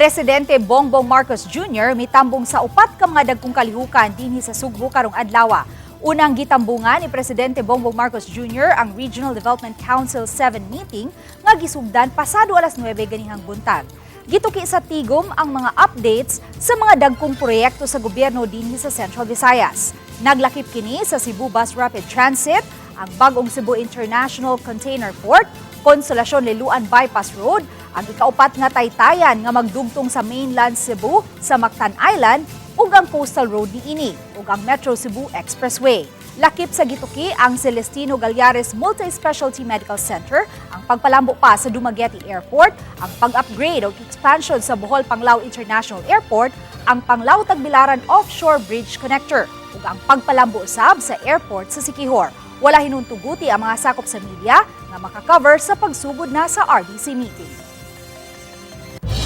Presidente Bongbong Marcos Jr. mitambong sa upat ka mga dagkong kalihukan dinhi sa Sugbo karong adlaw. Unang gitambongan ni Presidente Bongbong Marcos Jr. ang Regional Development Council VII Meeting nga gisugdan pasado alas 9 ganihang buntag. Gituki sa tigum ang mga updates sa mga dagkong proyekto sa gobyerno dinhi sa Central Visayas. Naglakip kini sa Cebu Bus Rapid Transit, ang bagong Cebu International Container Port, Konsolasyon Liluan Bypass Road, ang ikaupat nga taytayan nga magdugtong sa mainland Cebu sa Mactan Island ug ang coastal road niini ug ang Metro Cebu Expressway. Lakip sa Gituki ang Celestino Gallares Multi-Specialty Medical Center, ang pagpalambo pa sa Dumaguete Airport, ang pag-upgrade o expansion sa Bohol Panglao International Airport, ang Panglao Tagbilaran Offshore Bridge Connector ug ang pagpalambo usab sa airport sa Siquijor. Wala hinuntuguti ang mga sakop sa media nga makakover sa pagsugod na sa RDC meeting.